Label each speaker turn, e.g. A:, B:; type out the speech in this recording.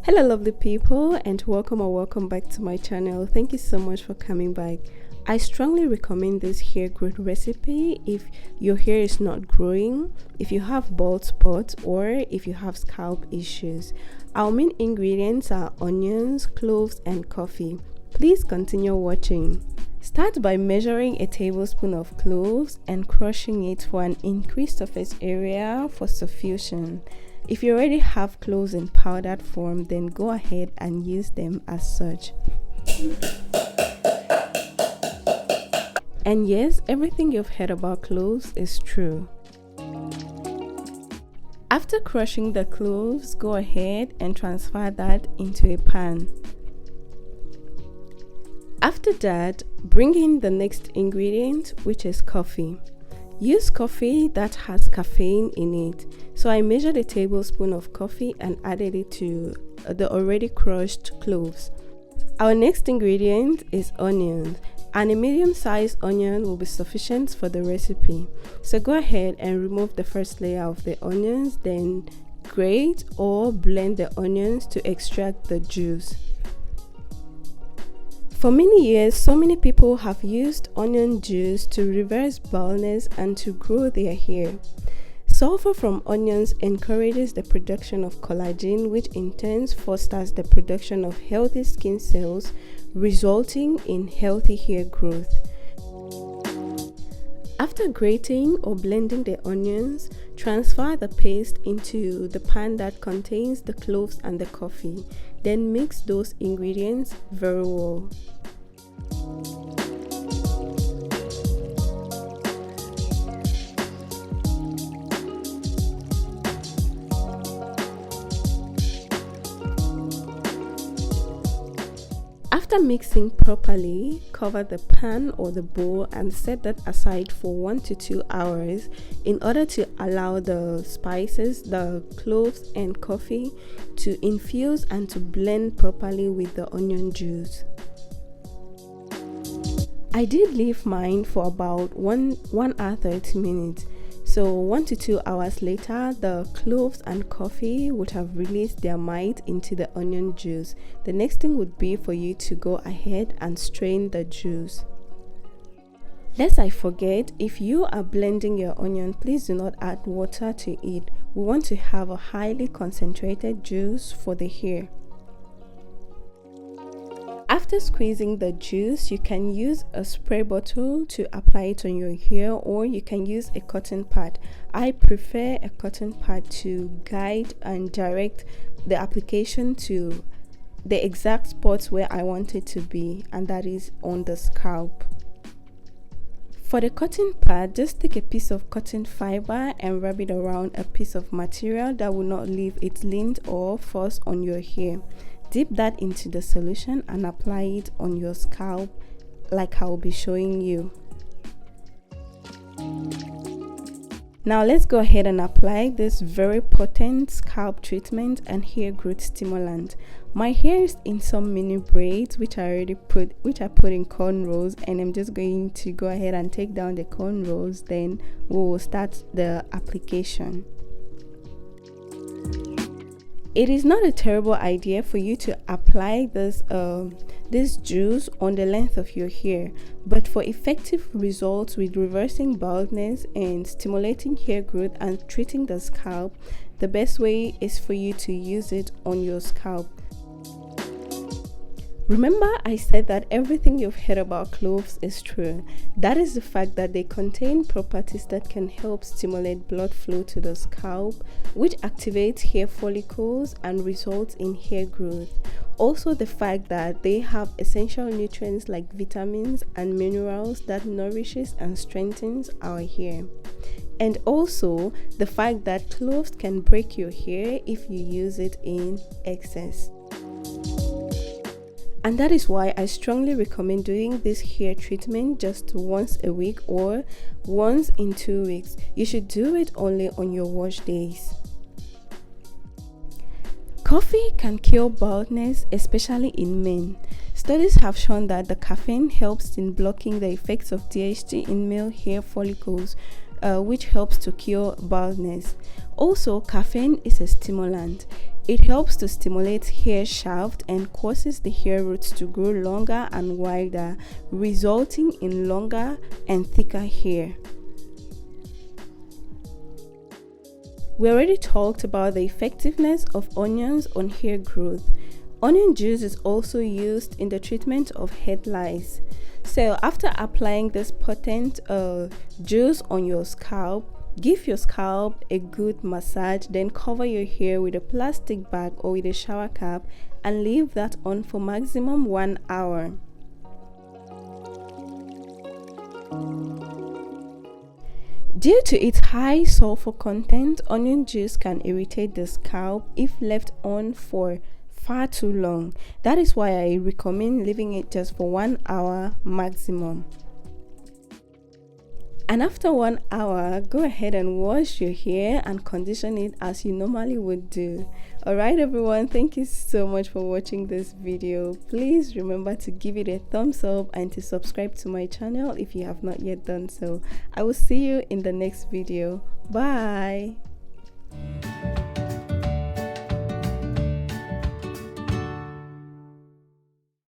A: Hello lovely people, and welcome back to my channel. Thank you so much for coming back. I strongly recommend this hair growth recipe if your hair is not growing, if you have bald spots, or if you have scalp issues. Our main ingredients are onions, cloves and coffee. Please continue watching. Start by measuring a tablespoon of cloves and crushing it for an increased surface area for suffusion. If you already have cloves in powdered form, then go ahead and use them as such. And yes, everything you've heard about cloves is true. After crushing the cloves, go ahead and transfer that into a pan. After that, bring in the next ingredient, which is coffee. Use coffee that has caffeine in it. So I measured a tablespoon of coffee and added it to the already crushed cloves. Our next ingredient is onions, and a medium-sized onion will be sufficient for the recipe. So go ahead and remove the first layer of the onions, then grate or blend the onions to extract the juice. For many years, so many people have used onion juice to reverse baldness and to grow their hair. Sulfur from onions encourages the production of collagen, which in turn fosters the production of healthy skin cells, resulting in healthy hair growth. After grating or blending the onions, transfer the paste into the pan that contains the cloves and the coffee. Then mix those ingredients very well. After mixing properly, cover the pan or the bowl and set that aside for 1 to 2 hours in order to allow the spices, the cloves and coffee to infuse and to blend properly with the onion juice. I did leave mine for about 1 hour 30 minutes. So 1 to 2 hours later, the cloves and coffee would have released their might into the onion juice. The next thing would be for you to go ahead and strain the juice. Lest I forget, if you are blending your onion, please do not add water to it. We want to have a highly concentrated juice for the hair. After squeezing the juice, you can use a spray bottle to apply it on your hair, or you can use a cotton pad. I prefer a cotton pad to guide and direct the application to the exact spots where I want it to be, and that is on the scalp. For the cotton pad, just take a piece of cotton fiber and wrap it around a piece of material that will not leave its lint or fuzz on your hair. Dip that into the solution and apply it on your scalp like I'll be showing you. Now let's go ahead and apply this very potent scalp treatment and hair growth stimulant. My hair is in some mini braids which I put in cornrows, and I'm just going to go ahead and take down the cornrows, then we will start the application. It is not a terrible idea for you to apply this juice on the length of your hair, but for effective results with reversing baldness and stimulating hair growth and treating the scalp, the best way is for you to use it on your scalp. Remember, I said that everything you've heard about cloves is true. That is the fact that they contain properties that can help stimulate blood flow to the scalp, which activates hair follicles and results in hair growth. Also, the fact that they have essential nutrients like vitamins and minerals that nourishes and strengthens our hair. And also, the fact that cloves can break your hair if you use it in excess. And that is why I strongly recommend doing this hair treatment just once a week or once in 2 weeks. You should do it only on your wash days. Coffee can cure baldness, especially in men. Studies have shown that the caffeine helps in blocking the effects of DHT in male hair follicles, which helps to cure baldness. Also, caffeine is a stimulant. It helps to stimulate hair shaft and causes the hair roots to grow longer and wider, resulting in longer and thicker hair. We already talked about the effectiveness of onions on hair growth. Onion juice is also used in the treatment of head lice. So after applying this potent juice on your scalp, give your scalp a good massage, then cover your hair with a plastic bag or with a shower cap and leave that on for maximum 1 hour. Due to its high sulfur content, onion juice can irritate the scalp if left on for far too long. That is why I recommend leaving it just for 1 hour maximum. And after 1 hour, go ahead and wash your hair and condition it as you normally would do. Alright everyone, thank you so much for watching this video. Please remember to give it a thumbs up and to subscribe to my channel if you have not yet done so. I will see you in the next video. Bye.